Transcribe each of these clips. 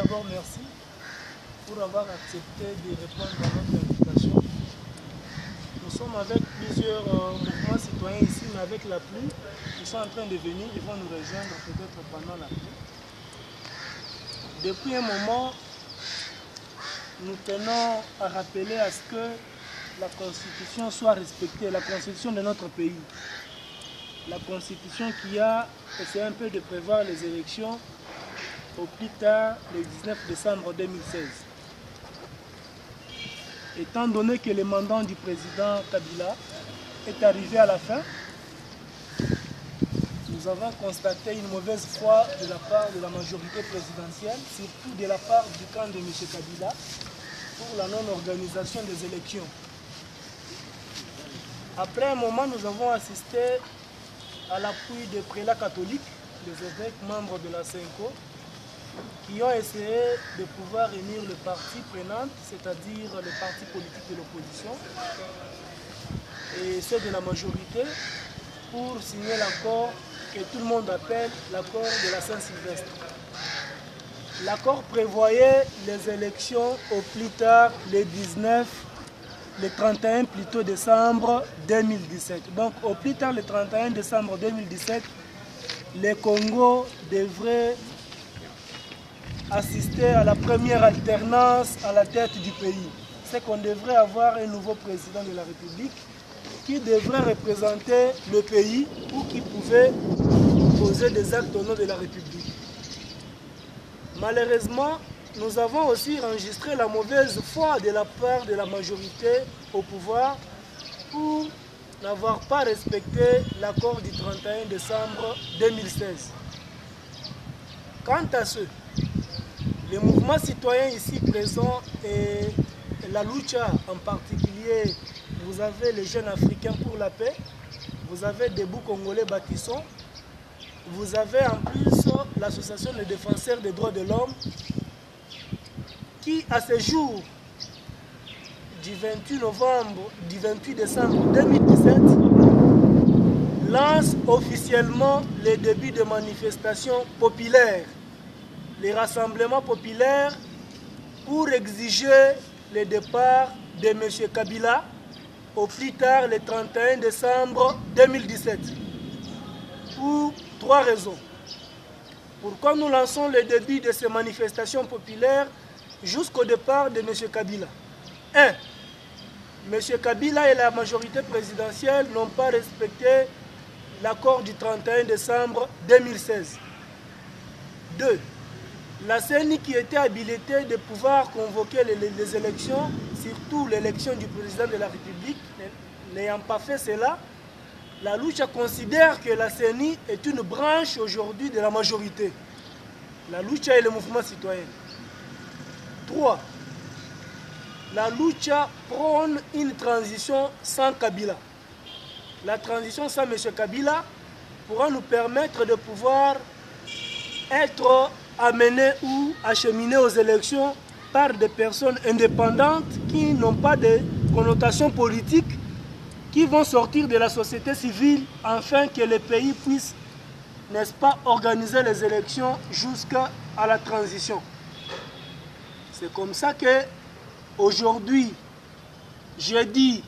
d'abord merci pour avoir accepté de répondre à notre invitation. Nous sommes avec plusieurs mouvements citoyens ici, mais avec la pluie, ils sont en train de venir, ils vont nous rejoindre peut-être pendant la pluie. Depuis un moment, nous tenons à rappeler à ce que la Constitution soit respectée, la Constitution de notre pays. La Constitution qui a essayé un peu de prévoir les élections au plus tard le 19 décembre 2016. Étant donné que le mandat du président Kabila est arrivé à la fin, nous avons constaté une mauvaise foi de la part de la majorité présidentielle, surtout de la part du camp de M. Kabila, pour la non-organisation des élections. Après un moment, nous avons assisté à l'appui des prélats catholiques, des évêques membres de la CENCO, qui ont essayé de pouvoir réunir les parties prenantes, c'est-à-dire les partis politiques de l'opposition et ceux de la majorité, pour signer l'accord que tout le monde appelle l'accord de la Saint-Sylvestre. L'accord prévoyait les élections au plus tard le 31 plutôt décembre 2017. Donc au plus tard le 31 décembre 2017, le Congo devrait assister à la première alternance à la tête du pays. C'est qu'on devrait avoir un nouveau président de la République qui devrait représenter le pays ou qui pouvait poser des actes au nom de la République. Malheureusement, nous avons aussi enregistré la mauvaise foi de la part de la majorité au pouvoir pour n'avoir pas respecté l'accord du 31 décembre 2016. Quant à ceux, les mouvements citoyens ici présents et la Lucha en particulier, vous avez les jeunes africains pour la paix, vous avez Debout Congolais Bâtissons, vous avez en plus l'association des défenseurs des droits de l'homme qui, à ce jour du 28 décembre 2017, lance officiellement le début de manifestations populaires, les rassemblements populaires pour exiger le départ de M. Kabila au plus tard le 31 décembre 2017. Pour trois raisons. Pourquoi nous lançons le début de ces manifestations populaires jusqu'au départ de M. Kabila? 1. M. Kabila et la majorité présidentielle n'ont pas respecté l'accord du 31 décembre 2016. 2. La CENI qui était habilitée de pouvoir convoquer les élections, surtout l'élection du président de la République, n'ayant pas fait cela, la Lucha considère que la CENI est une branche aujourd'hui de la majorité. La Lucha est le mouvement citoyen. 3. La Lucha prône une transition sans Kabila. La transition sans M. Kabila pourra nous permettre de pouvoir être amenés ou acheminés aux élections par des personnes indépendantes qui n'ont pas de connotation politique, qui vont sortir de la société civile afin que le pays puisse, n'est-ce pas, organiser les élections jusqu'à la transition. C'est comme ça que aujourd'hui, jeudi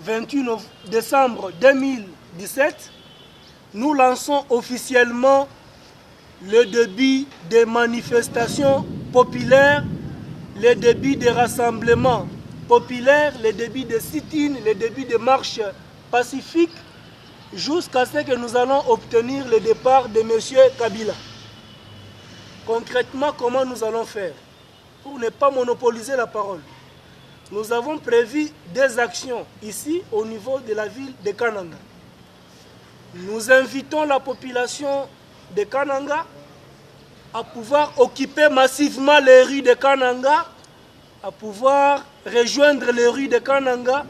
28 décembre 2017, nous lançons officiellement le début des manifestations populaires, le début des rassemblements populaires, le début des sit-ins, le début des marches pacifiques, jusqu'à ce que nous allons obtenir le départ de M. Kabila. Concrètement, comment nous allons faire? Pour ne pas monopoliser la parole, nous avons prévu des actions ici au niveau de la ville de Kananga. Nous invitons la population de Kananga à pouvoir occuper massivement les rues de Kananga, à pouvoir rejoindre les rues de Kananga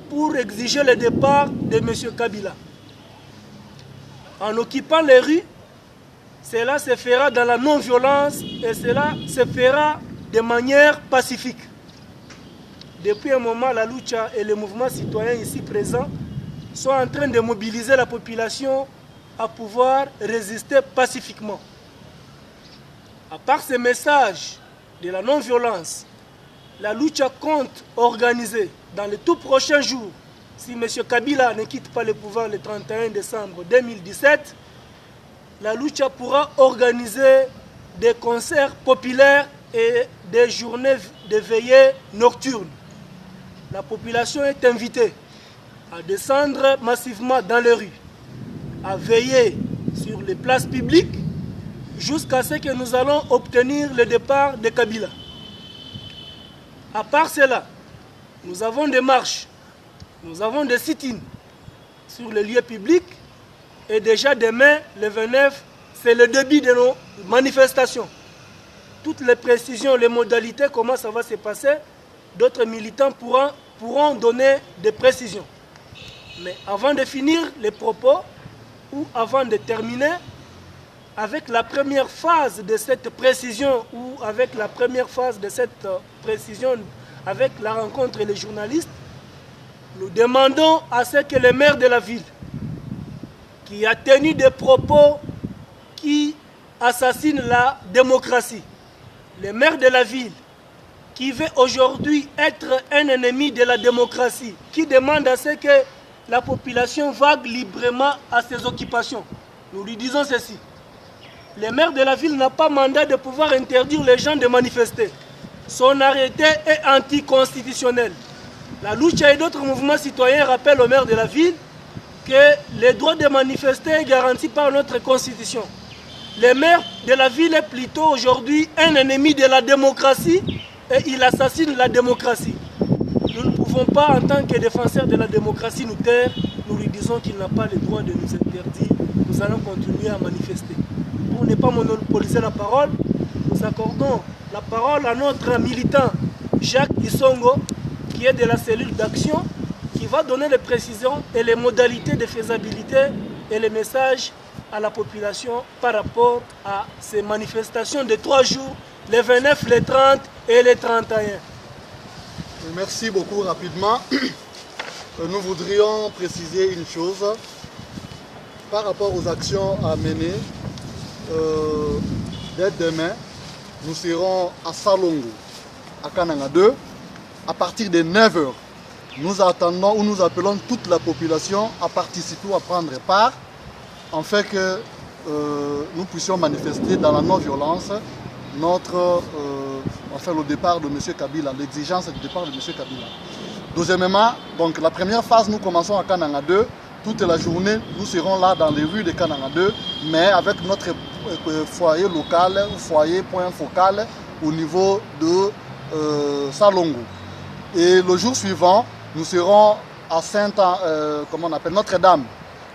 pour exiger le départ de M. Kabila. En occupant les rues, cela se fera dans la non-violence et cela se fera de manière pacifique. Depuis un moment, la Lucha et les mouvements citoyens ici présents sont en train de mobiliser la population à pouvoir résister pacifiquement. À part ces messages de la non-violence, la lucha compte organiser dans les tout prochains jours, si M. Kabila ne quitte pas le pouvoir le 31 décembre 2017, la lucha pourra organiser des concerts populaires et des journées de veillée nocturnes. La population est invitée à descendre massivement dans les rues, à veiller sur les places publiques jusqu'à ce que nous allons obtenir le départ de Kabila. À part cela, nous avons des marches, nous avons des sit-ins sur les lieux publics et déjà demain, le 29, c'est le début de nos manifestations. Toutes les précisions, les modalités, comment ça va se passer, d'autres militants pourront donner des précisions. Mais avant de finir les propos, ou avant de terminer, avec la première phase de cette précision, ou avec la première phase de cette précision, avec la rencontre et les journalistes, nous demandons à ce que le maire de la ville, qui a tenu des propos qui assassinent la démocratie, le maire de la ville, qui veut aujourd'hui être un ennemi de la démocratie, qui demande à ce que la population vague librement à ses occupations. Nous lui disons ceci. Le maire de la ville n'a pas mandat de pouvoir interdire les gens de manifester. Son arrêté est anticonstitutionnel. La lucha et d'autres mouvements citoyens rappellent au maire de la ville que le droit de manifester est garanti par notre constitution. Le maire de la ville est plutôt aujourd'hui un ennemi de la démocratie et il assassine la démocratie. Nous ne pouvons pas, en tant que défenseurs de la démocratie, nous taire. Nous lui disons qu'il n'a pas le droit de nous interdire. Nous allons continuer à manifester. Pour ne pas monopoliser la parole, nous accordons la parole à notre militant Jacques Isongo, qui est de la cellule d'action, qui va donner les précisions et les modalités de faisabilité et les messages à la population par rapport à ces manifestations de 3 jours, les 29, les 30 et les 31. Merci beaucoup. Rapidement, nous voudrions préciser une chose par rapport aux actions à mener. Dès demain, nous serons à Salongo, à Kananga 2, à partir de 9 h. Nous attendons ou nous appelons toute la population à participer ou à prendre part, en fait que nous puissions manifester dans la non-violence le départ de M. Kabila, l'exigence du départ de M. Kabila. Deuxièmement, donc la première phase, nous commençons à Kananga 2. Toute la journée, nous serons là dans les rues de Kananga 2, mais avec notre foyer local, foyer point focal au niveau de Salongo. Et le jour suivant, nous serons à Notre-Dame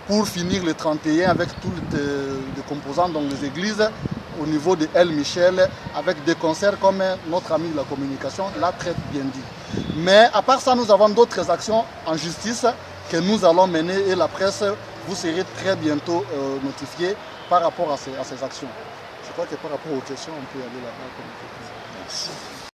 pour finir le 31 avec tous les composants, donc les églises, au niveau de El Michel, avec des concerts comme notre ami de la communication l'a très bien dit. Mais à part ça, nous avons d'autres actions en justice que nous allons mener et la presse, vous serez très bientôt notifié par rapport à ces actions. Je crois que par rapport aux questions, on peut aller là-bas. Merci.